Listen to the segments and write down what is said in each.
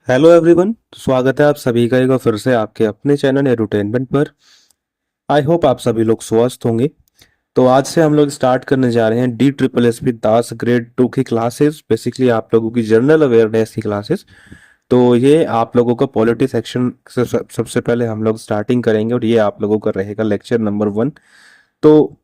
Hello everyone, स्वागत है आप सभी का एक बार फिर से आपके अपने चैनल एडुटेनमेंट पर। आई होप आप सभी लोग स्वस्थ होंगे। तो आज से हम लोग स्टार्ट करने जा रहे हैं डी ट्रिपल एस पी दास ग्रेड 2 की क्लासेस, बेसिकली आप लोगों की जनरल अवेयरनेस की क्लासेस। तो ये आप लोगों का पॉलिटी सेक्शन से सबसे पहले हम लोग स्टार्टिंग करेंगे और ये आप लोगों का रहेगा लेक्चर नंबर 1। तो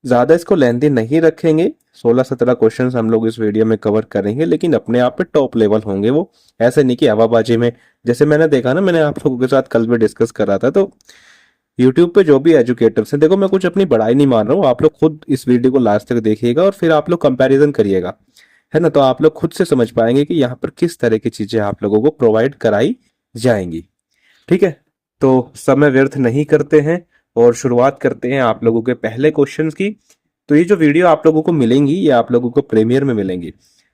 ज़्यादा इसको लेंथी नहीं रखेंगे। 16-17 क्वेश्चंस हम लोग इस वीडियो में कवर करेंगे, लेकिन अपने आप पे टॉप लेवल होंगे वो। ऐसे नहीं कि हवाबाजी में। जैसे मैंने देखा ना, मैंने आप लोगों के साथ कल भी डिस्कस करा था। तो यूट्यूब पे जो भी एजुकेटर्स हैं, देखो मैं कुछ अपनी बड़ाई नहीं मान रहा हूँ, आप लोग खुद इस वीडियो को लास्ट तक देखिएगा और फिर आप लोग कंपैरिजन करिएगा, है ना। तो आप लोग खुद से समझ पाएंगे कि यहाँ पर किस तरह की चीजें आप लोगों को प्रोवाइड कराई जाएंगी। ठीक है। तो समय व्यर्थ नहीं करते हैं और शुरुआत करते हैं आप लोगों के पहले क्वेश्चंस की। तो ये जो वीडियो आप लोगों को मिलेंगी, ये आप लोगों को प्रीमियर में मिलेंगी।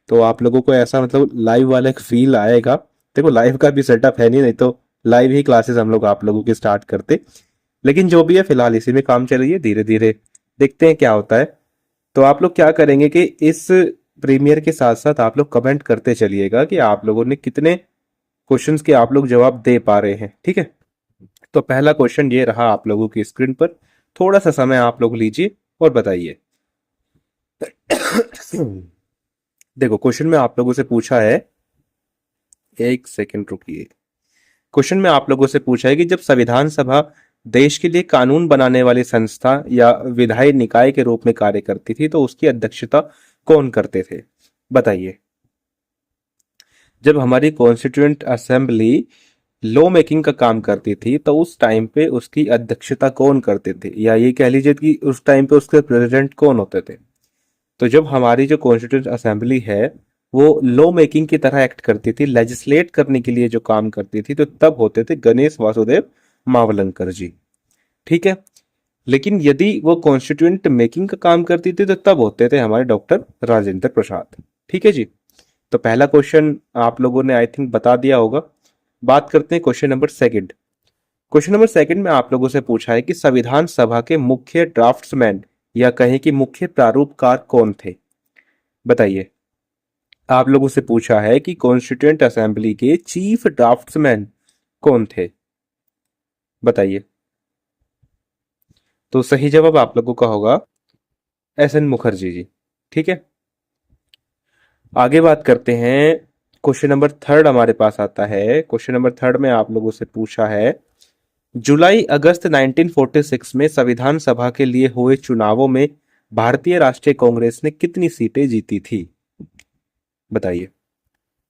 तो आप लोगों को ऐसा मतलब लाइव वाला एक फील आएगा। देखो लाइव का भी सेटअप है नहीं तो लाइव ही क्लासेस हम लोग आप लोगों की स्टार्ट करते। लेकिन जो भी है फिलहाल इसी में काम चलिए, धीरे धीरे देखते हैं क्या होता है। तो आप लोग क्या करेंगे कि इस प्रीमियर के साथ साथ आप लोग कमेंट करते चलिएगा कि आप लोगों ने कितने क्वेश्चंस के आप लोग जवाब दे पा रहे हैं। ठीक है। तो पहला क्वेश्चन ये रहा आप लोगों की स्क्रीन पर। थोड़ा सा समय आप लोग लीजिए और बताइए। देखो क्वेश्चन में आप लोगों से पूछा है, एक सेकंड रुकिए। क्वेश्चन में आप लोगों से पूछा है कि जब संविधान सभा देश के लिए कानून बनाने वाली संस्था या विधायी निकाय के रूप में कार्य करती थी, तो उसकी अध्यक्षता कौन करते थे? बताइए। जब हमारी कॉन्स्टिट्यूएंट असेंबली लॉ मेकिंग का काम करती थी, तो उस टाइम पे उसकी अध्यक्षता कौन करते थे, या ये कह लीजिए कि उस टाइम पे उसके प्रेसिडेंट कौन होते थे? तो जब हमारी जो कॉन्स्टिट्यूंट असेंबली है वो लॉ मेकिंग की तरह एक्ट करती थी, लेजिस्लेट करने के लिए जो काम करती थी, तो तब होते थे गणेश वासुदेव मावलंकर जी। ठीक है। लेकिन यदि वो कॉन्स्टिट्यूंट मेकिंग का काम करती थी, तो तब होते थे हमारे डॉक्टर राजेंद्र प्रसाद। ठीक है जी। तो पहला क्वेश्चन आप लोगों ने आई थिंक बता दिया होगा। बात करते हैं question number second. Question number second में आप लोगों से पूछा है कि संविधान सभा के मुख्य ड्राफ्ट्समैन या कहें कि मुख्य प्रारूपकार कौन थे? बताइए। आप लोगों से पूछा है कि कॉन्स्टिट्यूएंट असेंबली के चीफ ड्राफ्ट्समैन कौन थे? बताइए। तो सही जवाब आप लोगों का होगा एस एन मुखर्जी जी। ठीक है। आगे बात करते हैं। क्वेश्चन नंबर थर्ड हमारे पास आता है। क्वेश्चन नंबर थर्ड में आप लोगों से पूछा है, जुलाई अगस्त 1946 में संविधान सभा के लिए हुए चुनावों में भारतीय राष्ट्रीय कांग्रेस ने कितनी सीटें जीती थी? बताइए।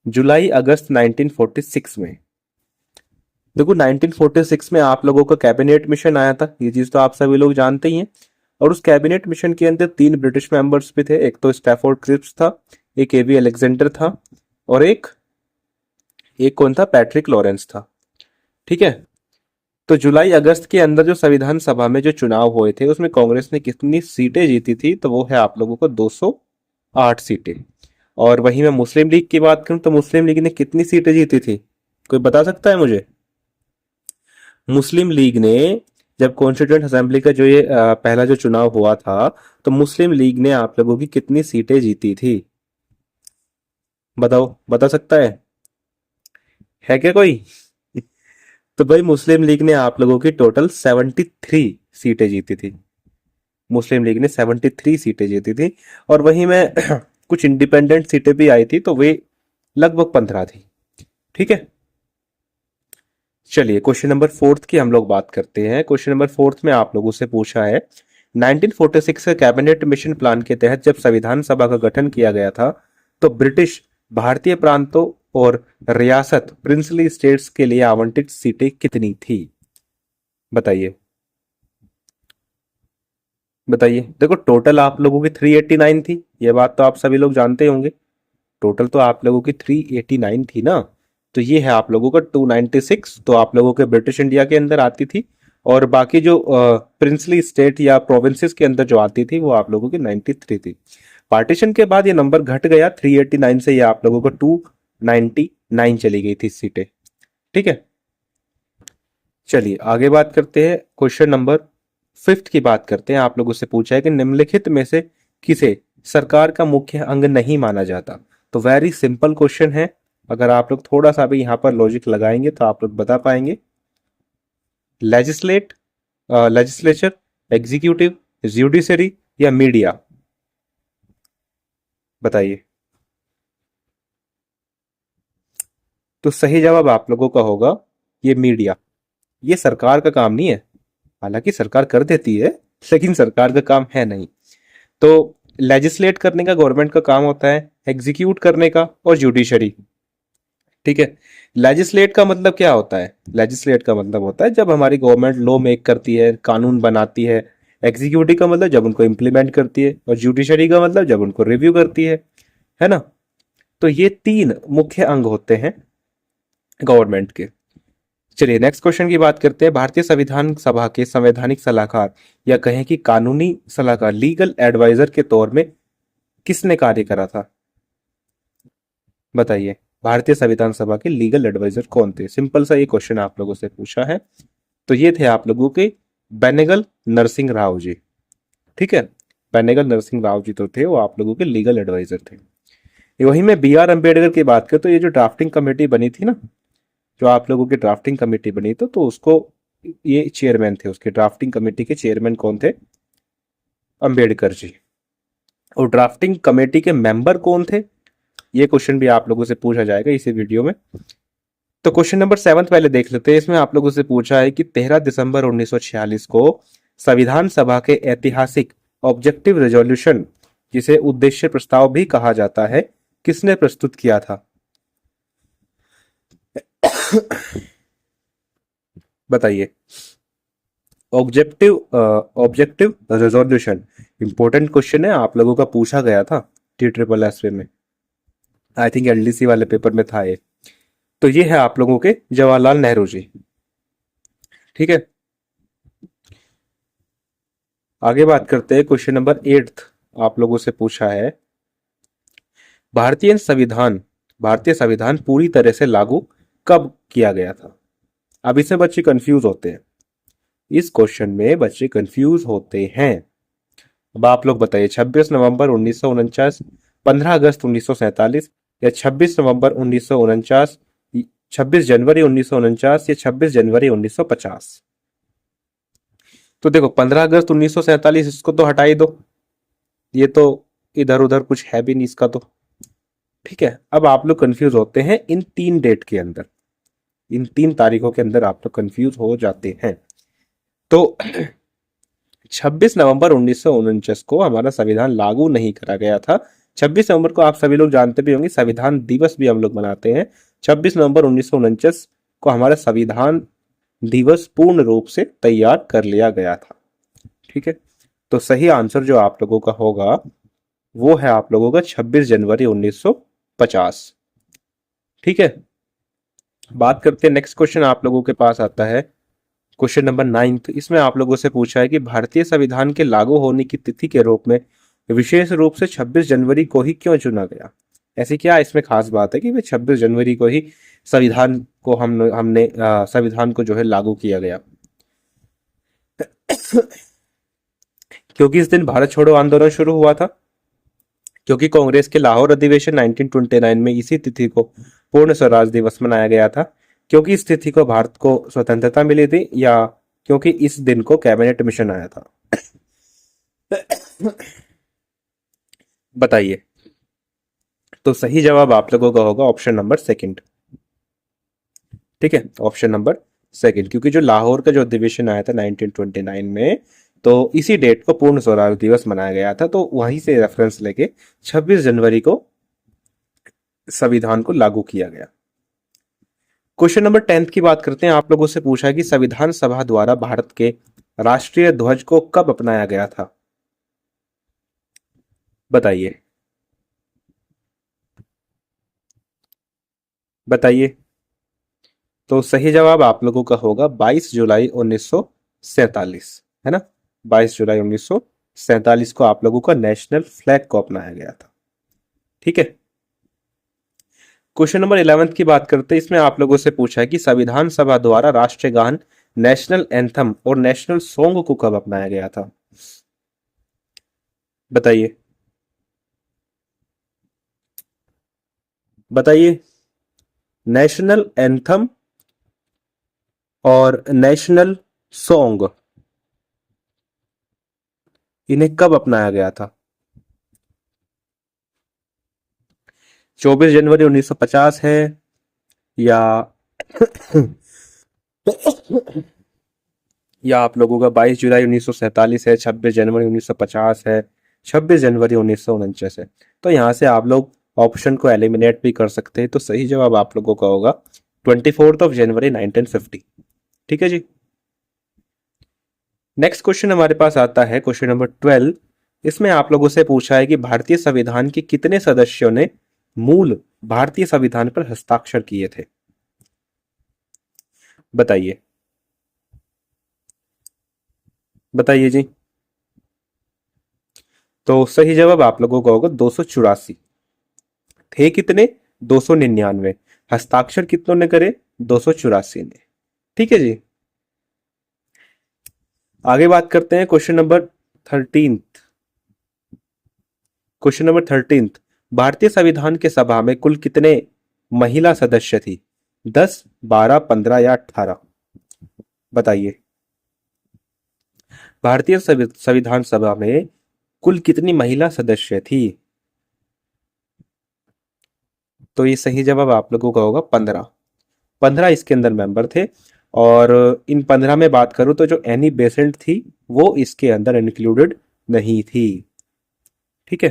जुलाई अगस्त 1946 में। देखो 1946 में आप लोगों का कैबिनेट मिशन आया था, ये चीज तो आप सभी लोग जानते ही हैं। और उस कैबिनेट मिशन के अंदर 3 ब्रिटिश मेंबर्स भी थे। एक तो स्टैफोर्ड क्रिप्स था, एक एवी अलेक्जेंडर था, और एक एक कौन था, पैट्रिक लॉरेंस था। ठीक है। तो जुलाई अगस्त के अंदर जो संविधान सभा में जो चुनाव हुए थे, उसमें कांग्रेस ने कितनी सीटें जीती थी? तो वो है आप लोगों को 208 सीटें। और वहीं मैं मुस्लिम लीग की बात करूं तो मुस्लिम लीग ने कितनी सीटें जीती थी? कोई बता सकता है मुझे? मुस्लिम लीग ने, जब कॉन्स्टिट्यूएंट असेंबली का जो ये पहला जो चुनाव हुआ था, तो मुस्लिम लीग ने आप लोगों की कितनी सीटें जीती थी? बताओ, बता सकता है क्या कोई? तो भाई मुस्लिम लीग ने आप लोगों की टोटल 73 सीटें जीती थी। मुस्लिम लीग ने 73 सीटें जीती थी। और वहीं में कुछ इंडिपेंडेंट सीटें भी आई थी, तो वे लगभग 15 थी। ठीक है। चलिए क्वेश्चन नंबर फोर्थ की हम लोग बात करते हैं। क्वेश्चन नंबर फोर्थ में आप लोगों से पूछा है, 1946 के कैबिनेट मिशन प्लान के तहत जब संविधान सभा का गठन किया गया था, तो ब्रिटिश भारतीय प्रांतों और रियासत प्रिंसली स्टेट्स के लिए आवंटित सीटें कितनी थी? बताइए। बताइए। देखो टोटल आप लोगों की 389 थी, ये बात तो आप सभी लोग जानते होंगे। टोटल तो आप लोगों की 389 थी ना। तो ये है आप लोगों का 296, तो आप लोगों के ब्रिटिश इंडिया के अंदर आती थी। और बाकी जो प्रिंसली स्टेट या प्रोविंसेस के अंदर जो आती थी, वो आप लोगों की 93 थी। पार्टीशन के बाद ये नंबर घट गया 389 से, ये आप लोगों को 299 चली गई थी सीटें। ठीक है। चलिए आगे बात करते हैं। क्वेश्चन नंबर फिफ्थ की बात करते हैं। आप लोगों से पूछा है कि निम्नलिखित में से किसे सरकार का मुख्य अंग नहीं माना जाता? तो वेरी सिंपल क्वेश्चन है। अगर आप लोग थोड़ा सा भी यहाँ पर लॉजिक लगाएंगे तो आप लोग बता पाएंगे। लेजिस्लेट, लेजिस्लेचर, एग्जीक्यूटिव, जुडिशरी या मीडिया? बताइए। तो सही जवाब आप लोगों का होगा ये मीडिया। ये सरकार का काम नहीं है, हालांकि सरकार कर देती है, लेकिन सरकार का काम है नहीं। तो लेजिस्लेट करने का गवर्नमेंट का काम होता है, एग्जीक्यूट करने का और जुडिशरी। ठीक है। लेजिस्लेट का मतलब क्या होता है? लेजिस्लेट का मतलब होता है जब हमारी गवर्नमेंट लॉ मेक करती है, कानून बनाती है। एग्जीक्यूटिव का मतलब जब उनको इम्प्लीमेंट करती है, और जुडिशरी का मतलब जब उनको रिव्यू करती है ना। तो ये तीन मुख्य अंग होते हैं गवर्नमेंट के। चलिए नेक्स्ट क्वेश्चन की बात करते हैं। भारतीय संविधान सभा के संवैधानिक सलाहकार या कहें कि कानूनी सलाहकार, लीगल एडवाइजर के तौर में किसने कार्य करा था? बताइए। भारतीय संविधान सभा के लीगल एडवाइजर कौन थे? सिंपल सा ये क्वेश्चन आप लोगों से पूछा है। तो ये थे आप लोगों के बेनेगल नरसिंह राव जी। ठीक है। बेनेगल नरसिंह राव जी तो थे, वो आप लोगों के लीगल एडवाइजर थे। वहीं में बी आर अम्बेडकर की बात करें तो ये जो ड्राफ्टिंग कमेटी बनी थी ना, जो आप लोगों की ड्राफ्टिंग कमेटी बनी तो उसको ये चेयरमैन थे, उसके ड्राफ्टिंग कमेटी के चेयरमैन कौन थे? अंबेडकर जी। और ड्राफ्टिंग कमेटी के मेंबर कौन थे? ये क्वेश्चन भी आप लोगों से पूछा जाएगा इसी वीडियो में। तो क्वेश्चन नंबर 7 पहले देख लेते हैं। इसमें आप लोगों से पूछा है कि 13 दिसंबर 1946 को संविधान सभा के ऐतिहासिक ऑब्जेक्टिव रेजोल्यूशन, जिसे उद्देश्य प्रस्ताव भी कहा जाता है, किसने प्रस्तुत किया था? बताइए। Objective objective resolution important question है, आप लोगों का पूछा गया था टी ट्रिपल एस में। आई थिंक एलडीसी वाले पेपर में था ये। तो ये है आप लोगों के जवाहरलाल नेहरू जी। ठीक है। आगे बात करते हैं। क्वेश्चन नंबर 8 आप लोगों से पूछा है, भारतीय संविधान पूरी तरह से लागू कब किया गया था? अब इससे बच्चे कंफ्यूज होते हैं, इस क्वेश्चन में बच्चे कंफ्यूज होते हैं। अब आप लोग बताइए, 26 नवंबर 1949, 15 अगस्त 1947, या 26 नवंबर 1949, 26 जनवरी 1949 या 26 जनवरी 1950? तो देखो, 15 अगस्त 1947 इसको तो हटा ही दो, ये तो इधर उधर कुछ है भी नहीं इसका तो। ठीक है। अब आप लोग कंफ्यूज होते हैं इन तीन डेट के अंदर, इन तीन तारीखों के अंदर आप लोग कंफ्यूज हो जाते हैं। तो 26 नवंबर 1949 को हमारा संविधान लागू नहीं करा गया था। 26 नवंबर को आप सभी लोग जानते भी होंगे, संविधान दिवस भी हम लोग मनाते हैं। 26 नवंबर 1949 को हमारा संविधान दिवस पूर्ण रूप से तैयार कर लिया गया था। ठीक है। तो सही आंसर जो आप लोगों का होगा वो है आप लोगों का 26 जनवरी 1950। ठीक है। बात करते हैं, नेक्स्ट क्वेश्चन आप लोगों के पास आता है क्वेश्चन नंबर 9। इसमें आप लोगों से पूछा है कि भारतीय संविधान के लागू होने की तिथि के रूप में विशेष रूप से 26 जनवरी को ही क्यों चुना गया? ऐसी क्या इसमें खास बात है कि भाई 26 जनवरी को ही संविधान को हमने संविधान को जो है लागू किया गया? क्योंकि इस दिन भारत छोड़ो आंदोलन शुरू हुआ था, क्योंकि कांग्रेस के लाहौर अधिवेशन 1929 में इसी तिथि को पूर्ण स्वराज दिवस मनाया गया था, क्योंकि इस तिथि को भारत को स्वतंत्रता मिली थी, या क्योंकि इस दिन को कैबिनेट मिशन आया था? बताइए। तो सही जवाब आप लोगों का होगा ऑप्शन नंबर सेकंड। ठीक है, ऑप्शन नंबर सेकंड, क्योंकि जो लाहौर का जो अधिवेशन आया था 1929 में, तो इसी डेट को पूर्ण स्वराज दिवस मनाया गया था, तो वहीं से रेफरेंस लेके 26 जनवरी को संविधान को लागू किया गया। क्वेश्चन नंबर 10 की बात करते हैं। आप लोगों से पूछा है कि संविधान सभा द्वारा भारत के राष्ट्रीय ध्वज को कब अपनाया गया था? बताइए। बताइए। तो सही जवाब आप लोगों का होगा 22 जुलाई 1947, है ना। 22 जुलाई 1947 को आप लोगों का नेशनल फ्लैग को अपनाया गया था। ठीक है। क्वेश्चन नंबर 11 की बात करते हैं। इसमें आप लोगों से पूछा है कि संविधान सभा द्वारा राष्ट्रीय गान, नेशनल एंथम और नेशनल सॉन्ग को कब अपनाया गया था? बताइए। बताइए। नेशनल एंथम और नेशनल सॉन्ग इन्हें कब अपनाया गया था? 24 जनवरी 1950 है, या या आप लोगों का 22 जुलाई 1947 है, 26 जनवरी 1950 है, 26 जनवरी 1949 है। तो यहाँ से आप लोग ऑप्शन को एलिमिनेट भी कर सकते हैं। तो सही जवाब आप लोगों का होगा 24 जनवरी 1950। ठीक है जी। नेक्स्ट क्वेश्चन हमारे पास आता है क्वेश्चन नंबर 12। इसमें आप लोगों से पूछा है कि भारतीय संविधान के कितने सदस्यों ने मूल भारतीय संविधान पर हस्ताक्षर किए थे? बताइए बताइए जी। तो सही जवाब आप लोगों का होगा 284। थे कितने? 299। हस्ताक्षर कितनों ने करे? 284 ने। ठीक है जी। आगे बात करते हैं क्वेश्चन नंबर 13। Question number 13। भारतीय संविधान के सभा में कुल कितने महिला सदस्य थी? 10, 12, 15 या 18? बताइए। भारतीय संविधान सभा में कुल कितनी महिला सदस्य थी? तो ये सही जवाब आप लोगों का होगा 15। 15 इसके अंदर मेंबर थे। और इन 15 में बात करूं तो जो एनी बेसेंट थी वो इसके अंदर इंक्लूडेड नहीं थी। ठीक है।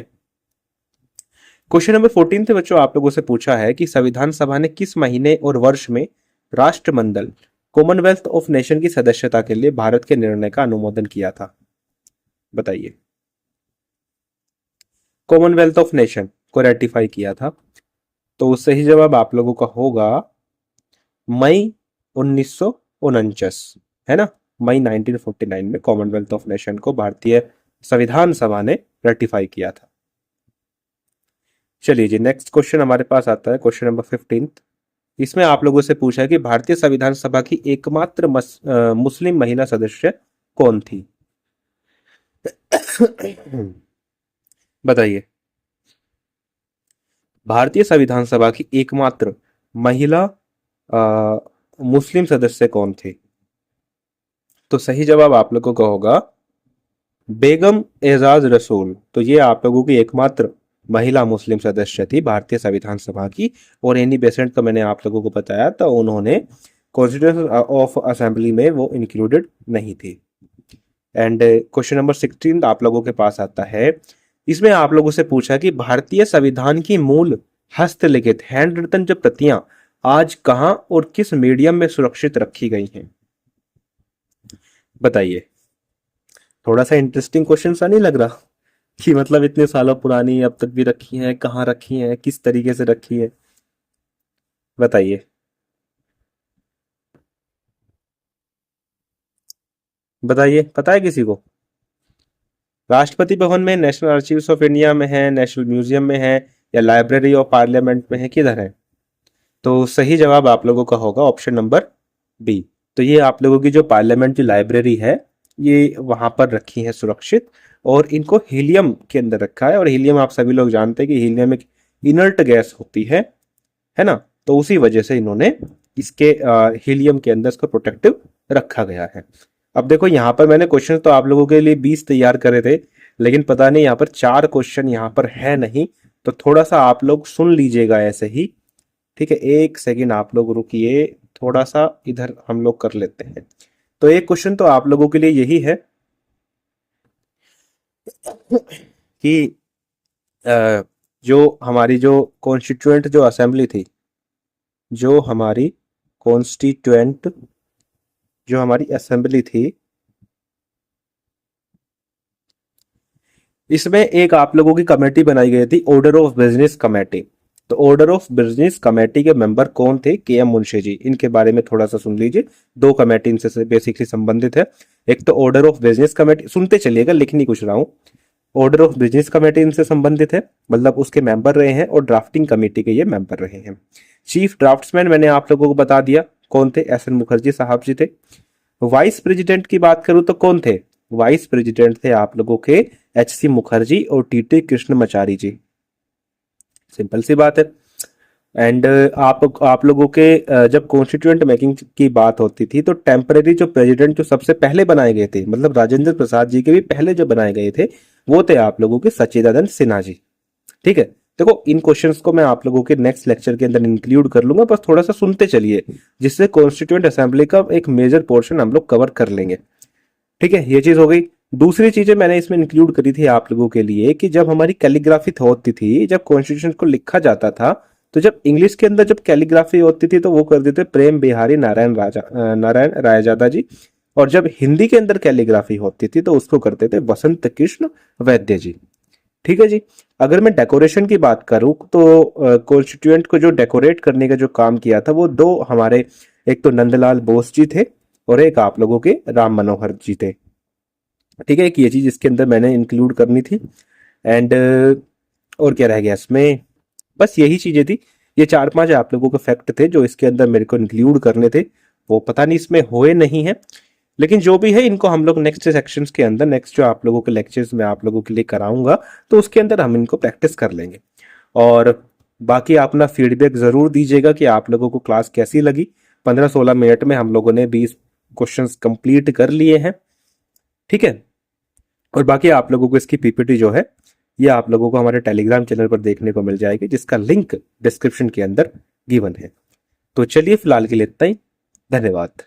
क्वेश्चन नंबर 14 थे बच्चों, आप लोगों से पूछा है कि संविधान सभा ने किस महीने और वर्ष में राष्ट्रमंडल कॉमनवेल्थ ऑफ नेशन की सदस्यता के लिए भारत के निर्णय का अनुमोदन किया था? बताइए। कॉमनवेल्थ ऑफ नेशन को रेटिफाई किया था। तो सही जवाब आप लोगों का होगा मई 1949, है ना। मई 1949 में कॉमनवेल्थ ऑफ नेशन को भारतीय संविधान सभा ने रेटिफाई किया था। चलिए जी, नेक्स्ट क्वेश्चन हमारे पास आता है क्वेश्चन नंबर 15। इसमें आप लोगों से पूछा है कि भारतीय संविधान सभा की एकमात्र मुस्लिम महिला सदस्य कौन थी? बताइए। भारतीय संविधान सभा की एकमात्र महिला मुस्लिम सदस्य कौन थे? तो सही जवाब आप लोगों का होगा बेगम एजाज रसूल। तो ये आप लोगों की एकमात्र महिला मुस्लिम सदस्य थी भारतीय संविधान सभा की। और एनी बेसेंट का मैंने आप लोगों को बताया तो उन्होंने कॉन्स्टिट्यूशन ऑफ असेंबली में वो इंक्लूडेड नहीं थी। एंड क्वेश्चन नंबर 16 आप लोगों के पास आता है। इसमें आप लोगों से पूछा कि भारतीय संविधान की मूल हस्तलिखित हैंड रिटन जो प्रतियां आज कहां और किस मीडियम में सुरक्षित रखी गई हैं? बताइए। थोड़ा सा इंटरेस्टिंग क्वेश्चन सा नहीं लग रहा कि मतलब इतने सालों पुरानी अब तक भी रखी है, कहाँ रखी है, किस तरीके से रखी है? बताइए। बताइए, पता है किसी को? राष्ट्रपति भवन में, नेशनल आर्chiव्स ऑफ इंडिया में है, नेशनल म्यूजियम में है, या लाइब्रेरी ऑफ पार्लियामेंट में है, किधर है? तो सही जवाब आप लोगों का होगा ऑप्शन नंबर बी। तो ये आप लोगों की जो पार्लियामेंट की लाइब्रेरी है ये वहां पर रखी है सुरक्षित। और इनको हीलियम के अंदर रखा है। और हीलियम आप सभी लोग जानते हैं कि हीलियम एक इनर्ट गैस होती है ना। तो उसी वजह से इन्होंने इसके हीलियम के अंदर इसको प्रोटेक्टिव रखा गया है। अब देखो यहाँ पर मैंने क्वेश्चन तो आप लोगों के लिए 20 तैयार करे थे, लेकिन पता नहीं यहाँ पर 4 क्वेश्चन यहाँ पर है नहीं। तो थोड़ा सा आप लोग सुन लीजिएगा ऐसे ही। ठीक है, एक सेकेंड आप लोग रुकिए, थोड़ा सा इधर हम लोग कर लेते हैं। तो एक क्वेश्चन तो आप लोगों के लिए यही है कि जो हमारी जो कॉन्स्टिट्यूएंट जो असेंबली थी, जो हमारी कॉन्स्टिट्यूएंट जो हमारी असेंबली थी, इसमें एक आप लोगों की कमेटी बनाई गई थी, ऑर्डर ऑफ बिजनेस कमेटी। तो ऑर्डर ऑफ बिजनेस कमेटी के मेंबर कौन थे? के एम मुंशी जी। इनके बारे में थोड़ा सा सुन लीजिए। 2 कमेटी इनसे बेसिकली संबंधित है। एक तो ऑर्डर ऑफ बिजनेस कमेटी, सुनते चलिएगा, लिख नहीं कुछ रहा हूं। ऑर्डर ऑफ बिजनेस कमेटी इनसे संबंधित है, मतलब उसके मेंबर रहे हैं। और ड्राफ्टिंग कमेटी के ये मेंबर रहे हैं। चीफ ड्राफ्ट्समैन मैंने आप लोगों को बता दिया कौन थे, एस एन मुखर्जी साहब जी थे। वाइस प्रेसिडेंट की बात करूं तो कौन थे? वाइस प्रेसिडेंट थे आप लोगों के एच सी मुखर्जी और टी टी कृष्णमाचारी जी। सिंपल सी बात है। एंड आप लोगों के जब कॉन्स्टिट्यूएंट मेकिंग की बात होती थी तो टेम्पररी जो प्रेसिडेंट जो सबसे पहले बनाए गए थे, मतलब राजेंद्र प्रसाद जी के भी पहले जो बनाए गए थे, वो थे आप लोगों के सच्चिदानंद सिन्हा जी। ठीक है। देखो इन क्वेश्चंस को मैं आप लोगों के नेक्स्ट लेक्चर के अंदर इंक्लूड कर लूंगा, बस थोड़ा सा सुनते चलिए, जिससे कॉन्स्टिट्यूएंट असेंबली का एक मेजर पोर्शन हम लोग कवर कर लेंगे। ठीक है, ये चीज हो गई। दूसरी चीजें मैंने इसमें इंक्लूड करी थी आप लोगों के लिए कि जब हमारी कैलीग्राफी होती थी, जब कॉन्स्टिट्यूशन को लिखा जाता था, तो जब इंग्लिश के अंदर जब कैलीग्राफी होती थी तो वो कर देते प्रेम बिहारी नारायण रायजादा जी, और जब हिंदी के अंदर कैलीग्राफी होती थी तो उसको करते थे वसंत कृष्ण वैद्य जी। ठीक है जी। अगर मैं डेकोरेशन की बात करूं तो कॉन्स्टिट्यूएंट को जो डेकोरेट करने का जो काम किया था वो दो हमारे, एक तो नंदलाल बोस जी थे और एक आप लोगों के राम मनोहर जी थे। ठीक है, एक ये चीज इसके अंदर मैंने इंक्लूड करनी थी। एंड और क्या रह गया इसमें, बस यही चीजें थी। ये चार पांच आप लोगों के फैक्ट थे जो इसके अंदर मेरे को इंक्लूड करने थे, वो पता नहीं इसमें हुए नहीं है, लेकिन जो भी है इनको हम लोग नेक्स्ट सेक्शंस के अंदर, नेक्स्ट जो आप लोगों के लेक्चर्स में आप लोगों के लिए कराऊंगा, तो उसके अंदर हम इनको प्रैक्टिस कर लेंगे। और बाकी आप अपना फीडबैक जरूर दीजिएगा कि आप लोगों को क्लास कैसी लगी। 15-16 मिनट में हम लोगों ने 20 क्वेश्चंस कंप्लीट कर लिए हैं। ठीक है। और बाकी आप लोगों को इसकी पीपीटी जो है ये आप लोगों को हमारे टेलीग्राम चैनल पर देखने को मिल जाएगी, जिसका लिंक डिस्क्रिप्शन के अंदर गिवन है। तो चलिए फिलहाल के लिए इतना ही। धन्यवाद।